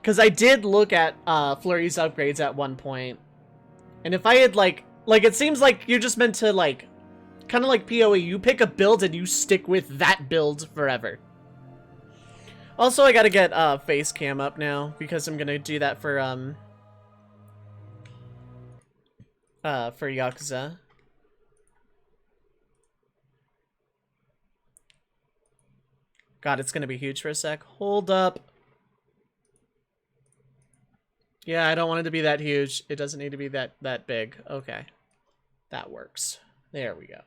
Because I did look at Flurry's upgrades at one point. And if I had, like, it seems like you're just meant to, like, kind of like PoE. You pick a build and you stick with that build forever. Also, I gotta get face cam up now because I'm gonna do that for Yakuza. God, it's gonna be huge for a sec. Hold up. Yeah, I don't want it to be that huge. It doesn't need to be that big. Okay. That works. There we go.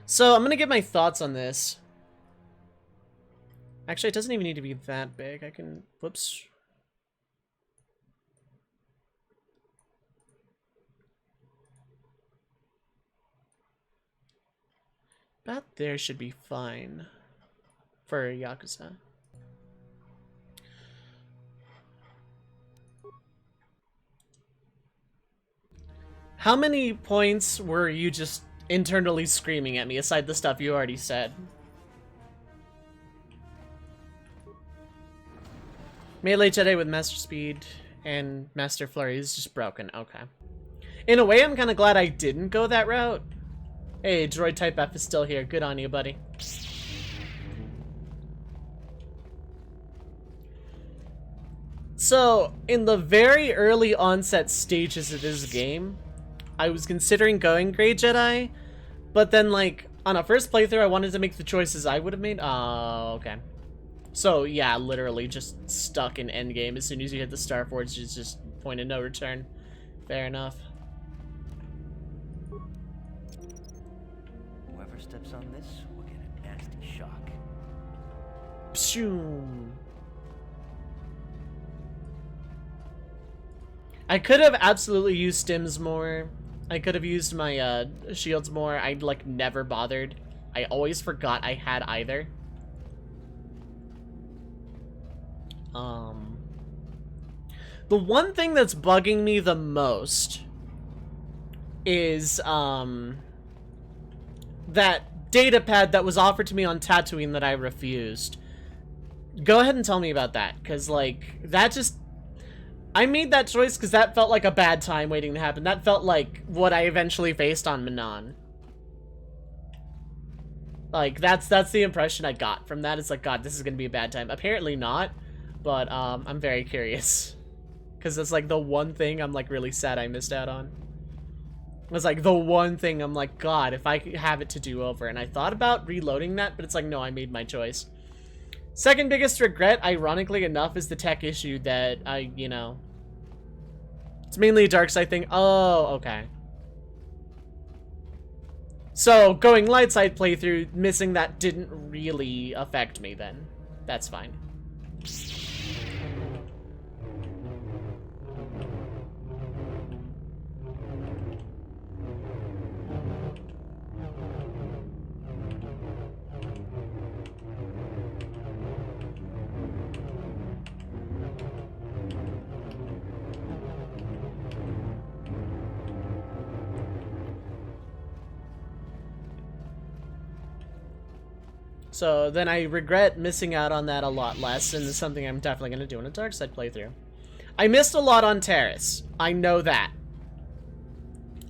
So, I'm gonna get my thoughts on this. Actually, it doesn't even need to be that big. I can... Whoops. About there should be fine for Yakuza. How many points were you just internally screaming at me, aside the stuff you already said? Melee Jedi with Master Speed and Master Flurry is just broken. Okay. In a way, I'm kind of glad I didn't go that route. Hey, Droid Type F is still here. Good on you, buddy. So, in the very early onset stages of this game, I was considering going Grey Jedi, but then, like, on a first playthrough, I wanted to make the choices I would have made. Oh, okay. So, yeah, literally just stuck in endgame. As soon as you hit the Star Forge, it's just point of no return. Fair enough. Whoever steps on this will get a nasty shock. Pshoom. I could have absolutely used stims more. I could have used my shields more. I like never bothered. I always forgot I had either. The one thing that's bugging me the most is that data pad that was offered to me on Tatooine that I refused. Go ahead and tell me about that, because like that just... I made that choice because that felt like a bad time waiting to happen. That felt like what I eventually faced on Manon. Like, that's the impression I got from that. It's like, God, this is going to be a bad time. Apparently not, but I'm very curious. Because it's like the one thing I'm like really sad I missed out on. It's like the one thing I'm like, God, if I could have it to do over. And I thought about reloading that, but it's like, no, I made my choice. Second biggest regret, ironically enough, is the tech issue that I, you know... It's mainly a dark side thing. Oh, okay. So, going light side playthrough, missing that didn't really affect me then. That's fine. So then I regret missing out on that a lot less, and it's something I'm definitely going to do in a dark side playthrough. I missed a lot on Terrace. I know that.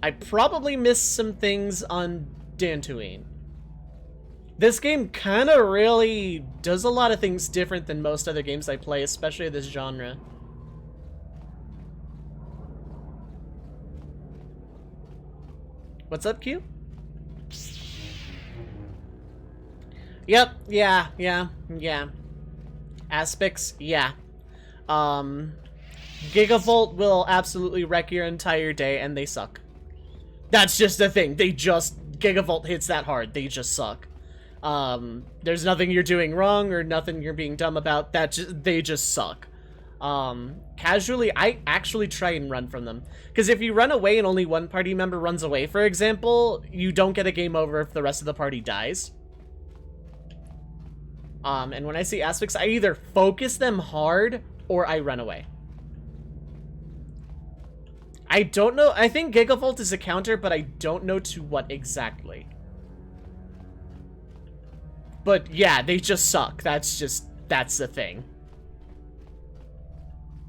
I probably missed some things on Dantooine. This game kind of really does a lot of things different than most other games I play, especially this genre. What's up, Q? Yep, yeah. Aspects, yeah. Gigavolt will absolutely wreck your entire day, and they suck. That's just the thing. Gigavolt hits that hard. They just suck. There's nothing you're doing wrong or nothing you're being dumb about. They just suck. Casually, I actually try and run from them. Because if you run away and only one party member runs away, for example, you don't get a game over if the rest of the party dies. And when I see aspects, I either focus them hard or I run away. I don't know. I think Gigavolt is a counter, but I don't know to what exactly. But yeah, they just suck. That's the thing.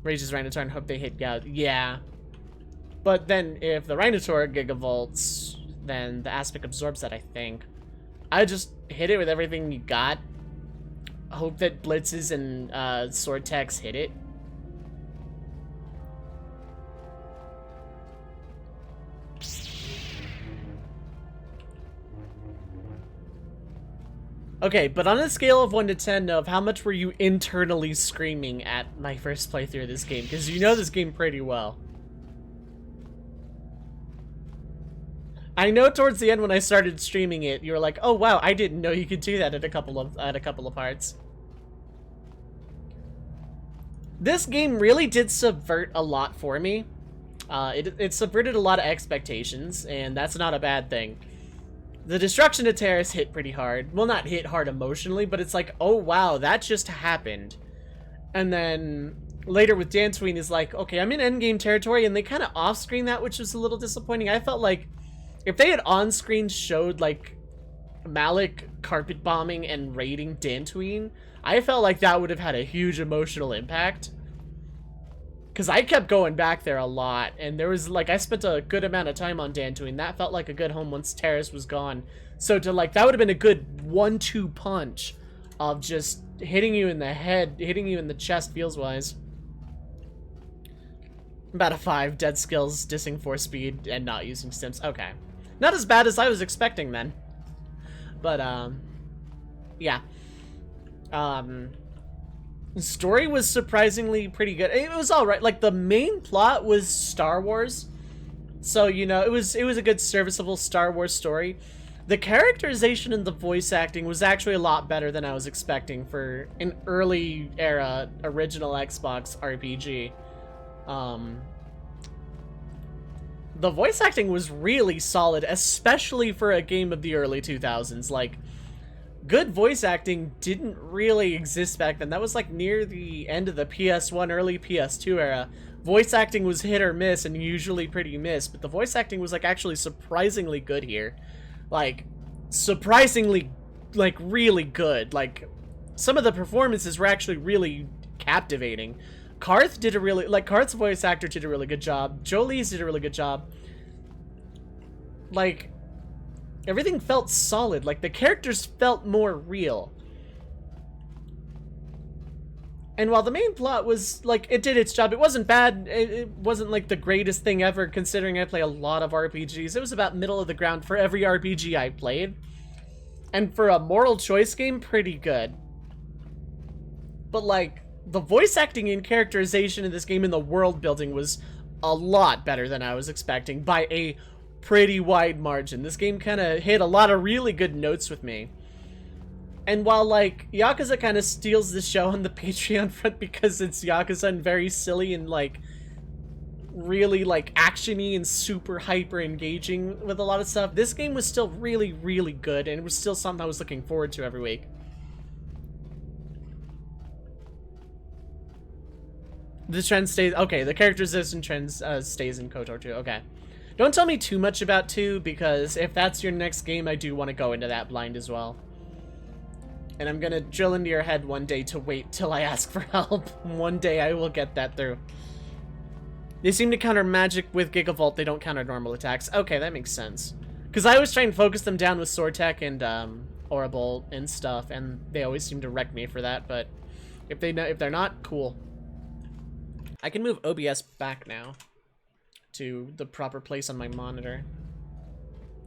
Rages Rhinotaur and hope they hit Gout. Yeah. But then if the Rhinotaur Gigavolts, then the Aspic absorbs that, I think. I just hit it with everything you got. Hope that Blitzes and Sword Techs hit it. Okay, but on a scale of 1 to 10 of how much were you internally screaming at my first playthrough of this game? Because you know this game pretty well. I know towards the end when I started streaming it, you were like, "Oh wow, I didn't know you could do that at a couple of parts." This game really did subvert a lot for me. It subverted a lot of expectations, and that's not a bad thing. The destruction of Terrace hit pretty hard. Well, not hit hard emotionally, but it's like, oh wow, that just happened. And then later with Dantooine is like, okay, I'm in endgame territory, and they kind of off-screen that, which was a little disappointing. I felt like if they had on-screen showed like Malik carpet bombing and raiding Dantooine, I felt like that would have had a huge emotional impact. Because I kept going back there a lot, and there was, like, I spent a good amount of time on Dantooine. That felt like a good home once Terrace was gone. So to, like, that would have been a good 1-2 punch of just hitting you in the head, hitting you in the chest feels-wise. About a 5, dead skills, dissing 4 speed, and not using stims. Okay. Not as bad as I was expecting then. But, yeah. Story was surprisingly pretty good. It was alright. Like, the main plot was Star Wars. So, you know, it was a good serviceable Star Wars story. The characterization and the voice acting was actually a lot better than I was expecting for an early era original Xbox RPG. The voice acting was really solid, especially for a game of the early 2000s. Like, good voice acting didn't really exist back then. That was like near the end of the PS1, early PS2 era. Voice acting was hit or miss, and usually pretty miss, but the voice acting was like actually surprisingly good here. Like, surprisingly, like, really good. Like, some of the performances were actually really captivating. Karth did a really, like, Karth's voice actor did a really good job. Jolie's did a really good job. Like, everything felt solid. Like, the characters felt more real. And while the main plot was, like, it did its job, it wasn't bad. It wasn't, like, the greatest thing ever, considering I play a lot of RPGs. It was about middle of the ground for every RPG I played. And for a moral choice game, pretty good. But, like, the voice acting and characterization in this game and the world building was a lot better than I was expecting by a pretty wide margin. This game kind of hit a lot of really good notes with me. And while, like, Yakuza kind of steals the show on the Patreon front because it's Yakuza and very silly and, like, really, like, action-y and super hyper engaging with a lot of stuff, this game was still really, really good, and it was still something I was looking forward to every week. The trend stays... Okay, the characterization trend stays in KOTOR 2. Okay. Don't tell me too much about 2, because if that's your next game, I do want to go into that blind as well. And I'm gonna drill into your head one day to wait till I ask for help. One day I will get that through. They seem to counter magic with Gigavolt, they don't counter normal attacks. Okay, that makes sense. Because I always try and focus them down with Sword Tech and Aurabolt and stuff, and they always seem to wreck me for that, but if they're not, cool. I can move OBS back now to the proper place on my monitor.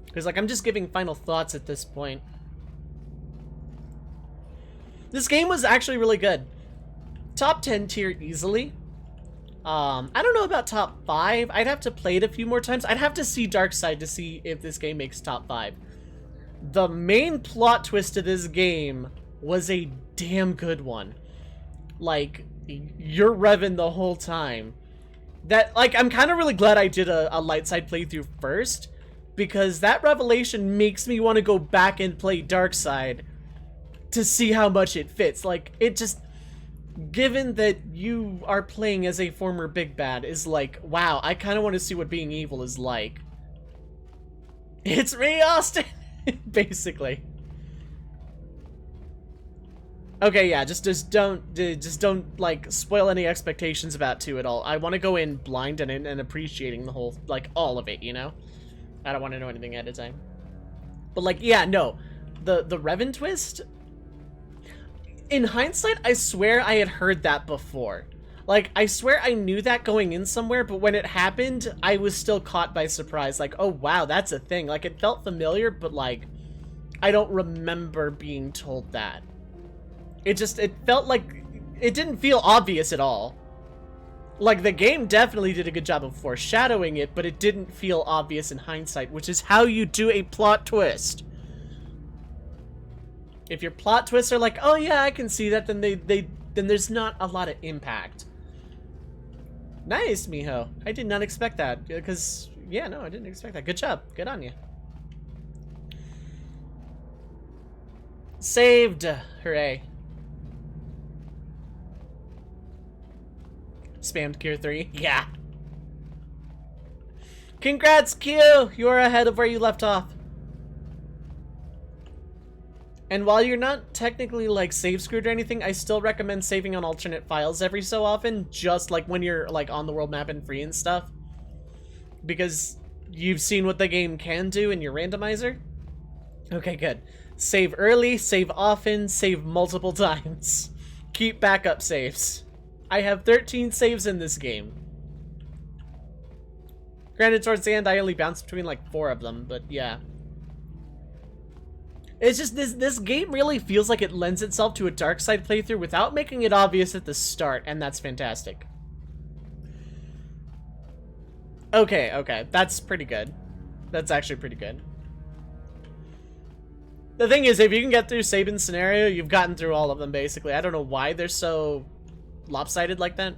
Because, like, I'm just giving final thoughts at this point. This game was actually really good. Top 10 tier easily. I don't know about top 5. I'd have to play it a few more times. I'd have to see Darkside to see if this game makes top 5. The main plot twist of this game was a damn good one. Like, you're revving the whole time. That, like, I'm kind of really glad I did a light side playthrough first, because that revelation makes me want to go back and play Darkside to see how much it fits. Like, it just, given that you are playing as a former Big Bad, is like, wow, I kind of want to see what being evil is like. It's me, Austin! Basically. Okay, yeah, just don't like spoil any expectations about 2 at all. I want to go in blind and appreciating the whole, like, all of it, you know? I don't want to know anything at a time. But like, yeah, no. The Revan twist, in hindsight, I swear I had heard that before. Like, I swear I knew that going in somewhere, but when it happened, I was still caught by surprise. Like, oh wow, that's a thing. Like, it felt familiar, but like, I don't remember being told that. It felt like, it didn't feel obvious at all. Like, the game definitely did a good job of foreshadowing it, but it didn't feel obvious in hindsight, which is how you do a plot twist. If your plot twists are like, oh yeah, I can see that, then then there's not a lot of impact. Nice, Miho. I did not expect that, because, yeah, no, I didn't expect that. Good job. Good on you. Saved. Hooray. Spammed Gear 3. Yeah. Congrats, Q! You're ahead of where you left off. And while you're not technically, like, save screwed or anything, I still recommend saving on alternate files every so often, just, like, when you're, like, on the world map and free and stuff. Because you've seen what the game can do in your randomizer. Okay, good. Save early, save often, save multiple times. Keep backup saves. I have 13 saves in this game. Granted, towards the end, I only bounced between like 4 of them, but yeah. It's just, this game really feels like it lends itself to a dark side playthrough without making it obvious at the start, and that's fantastic. Okay, that's pretty good. That's actually pretty good. The thing is, if you can get through Sabin's scenario, you've gotten through all of them, basically. I don't know why they're so lopsided like that.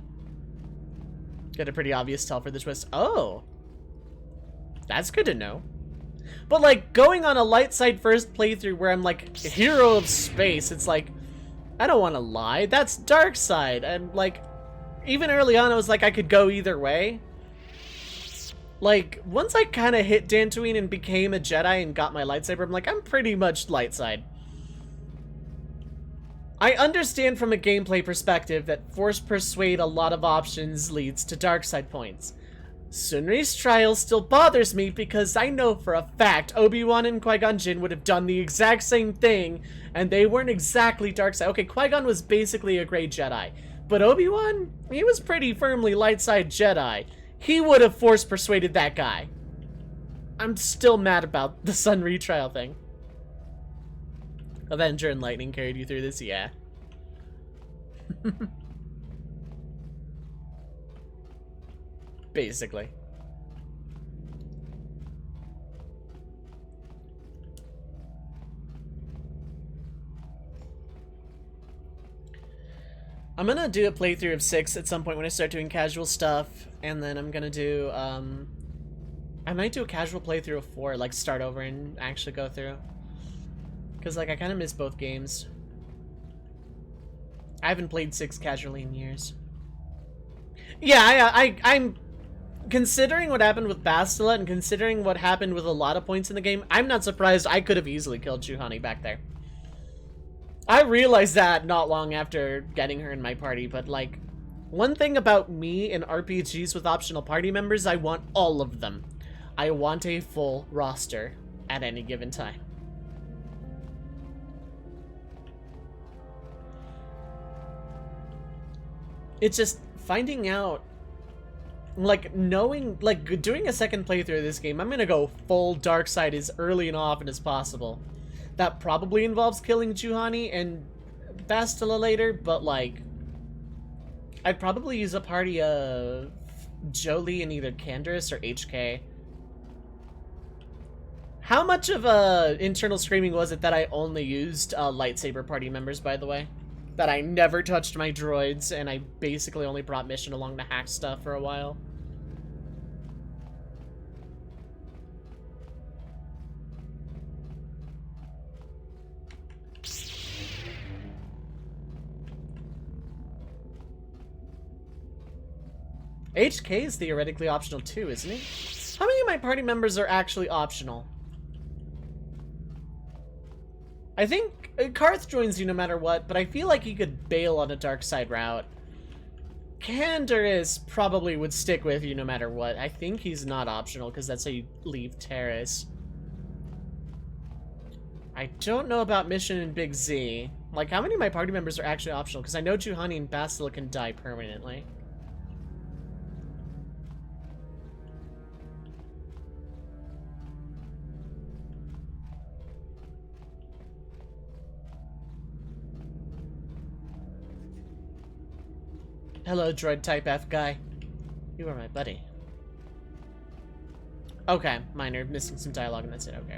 Got a pretty obvious tell for the twist. Oh. That's good to know. But, like, going on a light side first playthrough where I'm, like, a hero of space, it's like, I don't want to lie. That's dark side. And, like, even early on, I was like, I could go either way. Like, once I kind of hit Dantooine and became a Jedi and got my lightsaber, I'm like, I'm pretty much light side. I understand from a gameplay perspective that Force Persuade a lot of options leads to dark side points. Sunri's trial still bothers me because I know for a fact Obi-Wan and Qui-Gon Jinn would have done the exact same thing, and they weren't exactly dark side. Okay, Qui-Gon was basically a gray Jedi, but Obi-Wan, he was pretty firmly light side Jedi. He would have Force Persuaded that guy. I'm still mad about the Sun retrial thing. Avenger and Lightning carried you through this? Yeah. Basically. I'm gonna do a playthrough of 6 at some point when I start doing casual stuff, and then I'm gonna do, I might do a casual playthrough of 4, like start over and actually go through. Because, like, I kind of miss both games. I haven't played 6 casually in years. Yeah, I'm considering what happened with Bastila and considering what happened with a lot of points in the game, I'm not surprised. I could have easily killed Juhani back there. I realized that not long after getting her in my party, but, like, one thing about me in RPGs with optional party members, I want all of them. I want a full roster at any given time. It's just finding out, like, knowing, like, doing a second playthrough of this game, I'm gonna go full dark side as early and often as possible. That probably involves killing Juhani and Bastila later, but, like, I'd probably use a party of Jolee and either Canderous or HK. How much of internal screaming was it that I only used lightsaber party members, by the way? That I never touched my droids, and I basically only brought Mission along to hack stuff for a while. HK is theoretically optional too, isn't he? How many of my party members are actually optional? I think Karth joins you no matter what, but I feel like he could bail on a dark side route. Canderous probably would stick with you no matter what. I think he's not optional because that's how you leave Terrace. I don't know about Mission and Big Z. Like, how many of my party members are actually optional? Because I know Juhani and Bastila can die permanently. Hello, droid type F guy. You are my buddy. Okay, minor, missing some dialogue and that's it, okay.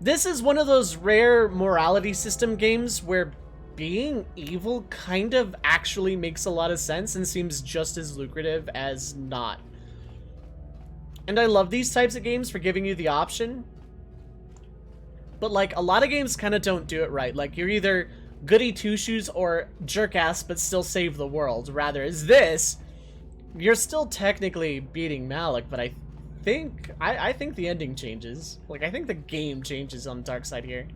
This is one of those rare morality system games where being evil kind of actually makes a lot of sense and seems just as lucrative as not. And I love these types of games for giving you the option. But like, a lot of games kind of don't do it right. Like, you're either goody two-shoes or jerk-ass but still save the world. Rather, is this, you're still technically beating Malik, but I think the ending changes. Like, I think the game changes on the dark side here.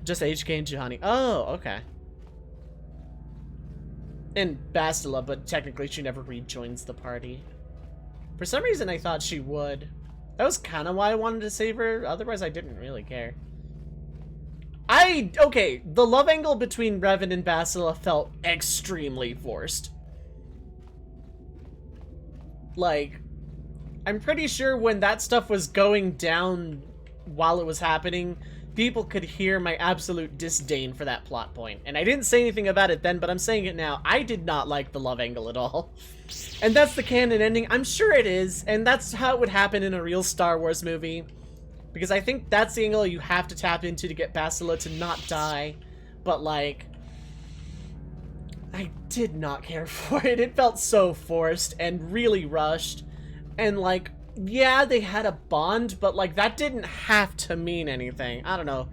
Just HK and Juhani. Oh, okay. And Bastila, but technically she never rejoins the party. For some reason, I thought she would. That was kind of why I wanted to save her. Otherwise, I didn't really care. Okay, the love angle between Revan and Bastila felt extremely forced. Like, I'm pretty sure when that stuff was going down while it was happening, people could hear my absolute disdain for that plot point. And I didn't say anything about it then, but I'm saying it now. I did not like the love angle at all. And that's the canon ending. I'm sure it is, and that's how it would happen in a real Star Wars movie. Because I think that's the angle you have to tap into to get Bastila to not die. But, like, I did not care for it. It felt so forced and really rushed. And, like, yeah, they had a bond, but, like, that didn't have to mean anything. I don't know.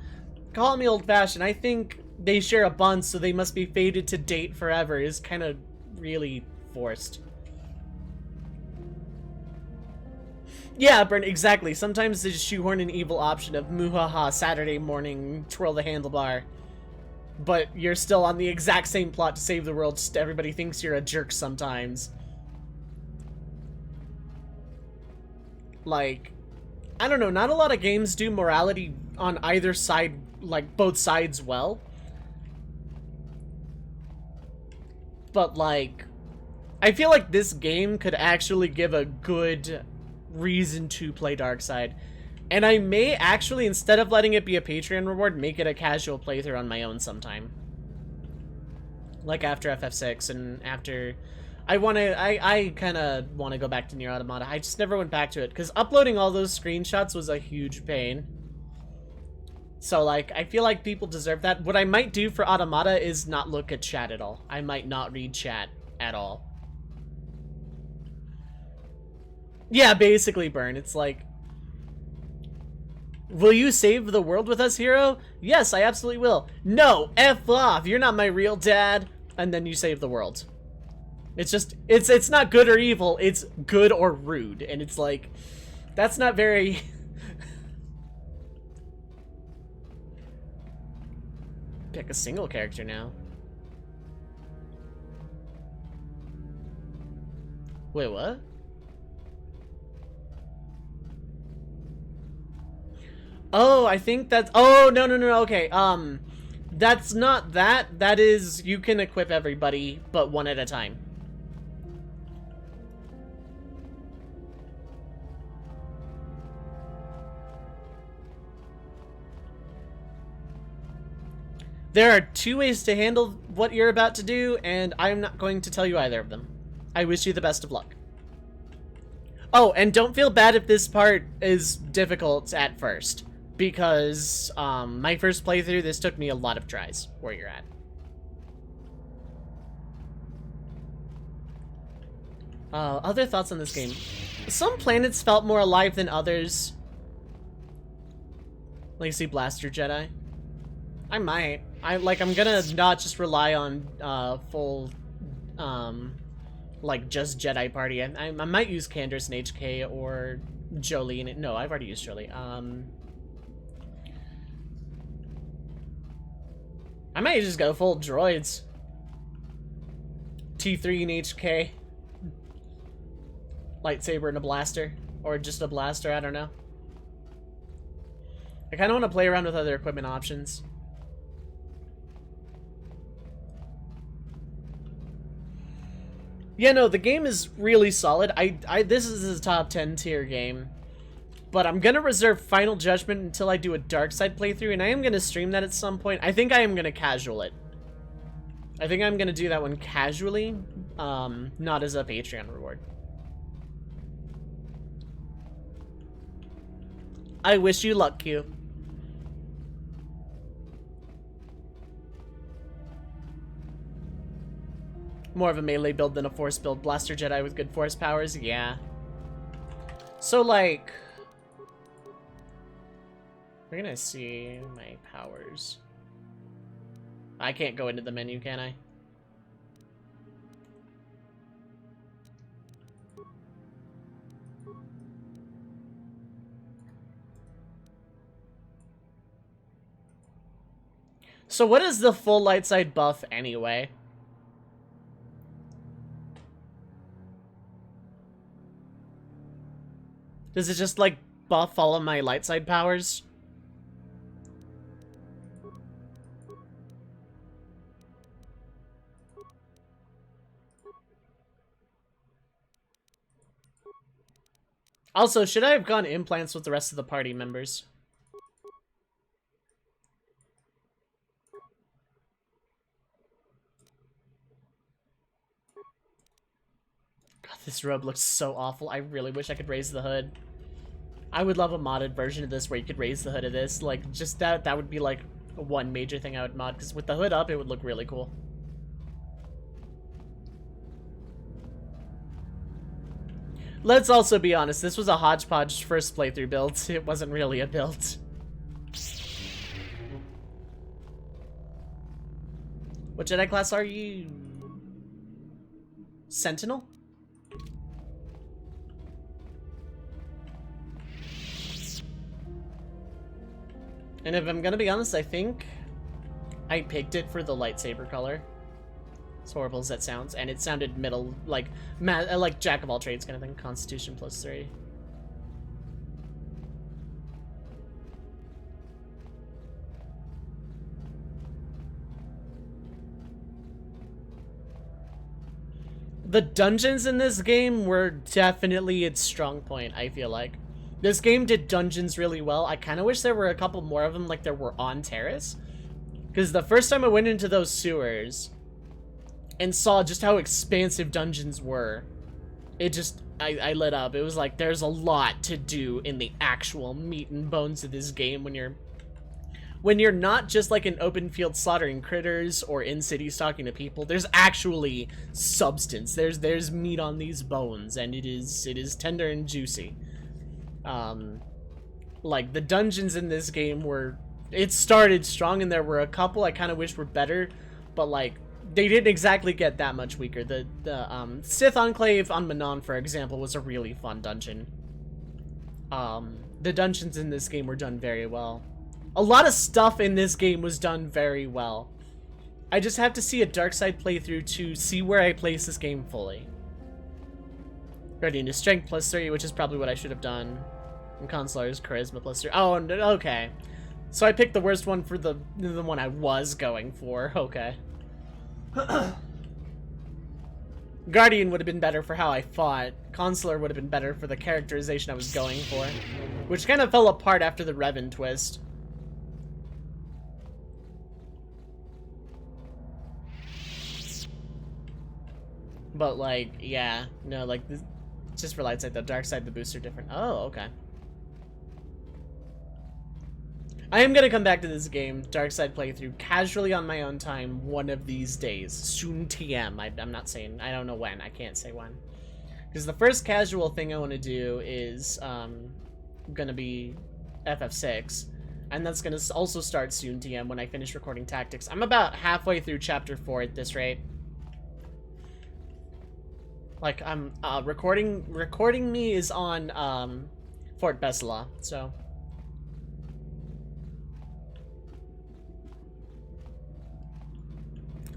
Call me old-fashioned. I think they share a bond, so they must be fated to date forever is kind of really forced. Yeah, Brent, exactly. Sometimes they just shoehorn an evil option of muhaha, Saturday morning, twirl the handlebar. But you're still on the exact same plot to save the world, just everybody thinks you're a jerk sometimes. Like, I don't know, not a lot of games do morality on either side, like, both sides well. But, like, I feel like this game could actually give a good reason to play Darkside. And I may actually, instead of letting it be a Patreon reward, make it a casual playthrough on my own sometime. Like after FF6 and after... I kind of want to go back to Nier Automata. I just never went back to it, because uploading all those screenshots was a huge pain. So, like, I feel like people deserve that. What I might do for Automata is not look at chat at all. I might not read chat at all. Yeah, basically, Burn. It's like, will you save the world with us, hero? Yes, I absolutely will. No, F off. You're not my real dad. And then you save the world. It's just, it's not good or evil. It's good or rude. And it's like, that's not very... Pick a single character now. Wait, what? Oh, I think that's... Oh, no, okay. That's not that. That is, you can equip everybody, but one at a time. There are two ways to handle what you're about to do, and I'm not going to tell you either of them. I wish you the best of luck. Oh, and don't feel bad if this part is difficult at first. Because, my first playthrough, this took me a lot of tries, where you're at. Other thoughts on this game? Some planets felt more alive than others. Legacy Blaster Jedi. I might. I'm gonna not just rely on, full, like, just Jedi Party. I might use Canderous and HK or Jolee. No, I've already used Jolee. I might just go full droids. T3 and HK. Lightsaber and a blaster. Or just a blaster, I don't know. I kind of want to play around with other equipment options. Yeah, no, the game is really solid. This is a top 10 tier game. But I'm gonna reserve Final Judgment until I do a Dark Side playthrough, and I am gonna stream that at some point. I think I am gonna casual it. I think I'm gonna do that one casually, not as a Patreon reward. I wish you luck, Q. More of a melee build than a force build. Blaster Jedi with good force powers, yeah. So, like... we're gonna see my powers. I can't go into the menu, can I? So what is the full light side buff anyway? Does it just, like, buff all of my light side powers? Also, should I have gone implants with the rest of the party members? God, this robe looks so awful. I really wish I could raise the hood. I would love a modded version of this where you could raise the hood of this. Like, just that would be, like, one major thing I would mod, because with the hood up, it would look really cool. Let's also be honest, this was a hodgepodge first playthrough build. It wasn't really a build. What Jedi class are you? Sentinel? And if I'm gonna be honest, I think I picked it for the lightsaber color. As horrible as that sounds, and it sounded middle, like jack of all trades kind of thing. Constitution +3. The dungeons in this game were definitely its strong point, I feel like. This game did dungeons really well. I kind of wish there were a couple more of them like there were on Terrace. Because the first time I went into those sewers and saw just how expansive dungeons were, it just, I lit up. It was like, there's a lot to do in the actual meat and bones of this game when you're not just like an open field slaughtering critters or in cities talking to people. There's actually substance. There's meat on these bones, and it is tender and juicy. Like, the dungeons in this game it started strong, and there were a couple I kind of wish were better, but like, they didn't exactly get that much weaker. The Sith Enclave on Manon, for example, was a really fun dungeon. The dungeons in this game were done very well. A lot of stuff in this game was done very well. I just have to see a Dark Side playthrough to see where I place this game fully. Readiness Strength +3, which is probably what I should have done. And Consular's Charisma +3. Oh, okay. So I picked the worst one for the one I was going for. Okay. Guardian would have been better for how I fought. Consular would have been better for the characterization I was going for. Which kind of fell apart after the Revan twist. But like, yeah. No, like, this, just for light side, the dark side, the boosts are different. Oh, okay. I am gonna come back to this game, Dark Side playthrough, casually on my own time one of these days. Soon TM. I'm not saying, I don't know when. I can't say when. Because the first casual thing I want to do is gonna be FF6. And that's gonna also start soon TM when I finish recording Tactics. I'm about halfway through Chapter 4 at this rate. Like, I'm recording me is on Fort Besala, so...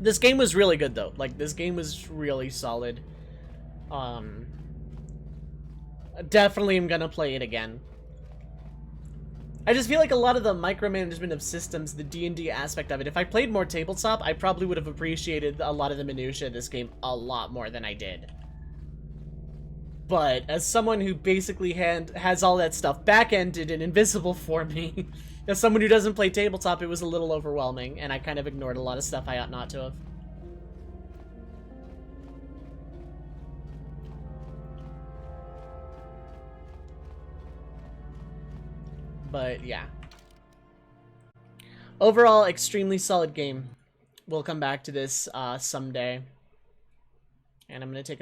This game was really good though. Like, this game was really solid. Definitely am gonna play it again. I just feel like a lot of the micromanagement of systems, the D&D aspect of it, if I played more tabletop, I probably would have appreciated a lot of the minutia of this game a lot more than I did. But as someone who basically has all that stuff back-ended and invisible for me, as someone who doesn't play tabletop, it was a little overwhelming, and I kind of ignored a lot of stuff I ought not to have. But yeah. Overall, extremely solid game. We'll come back to this someday. And I'm going to take a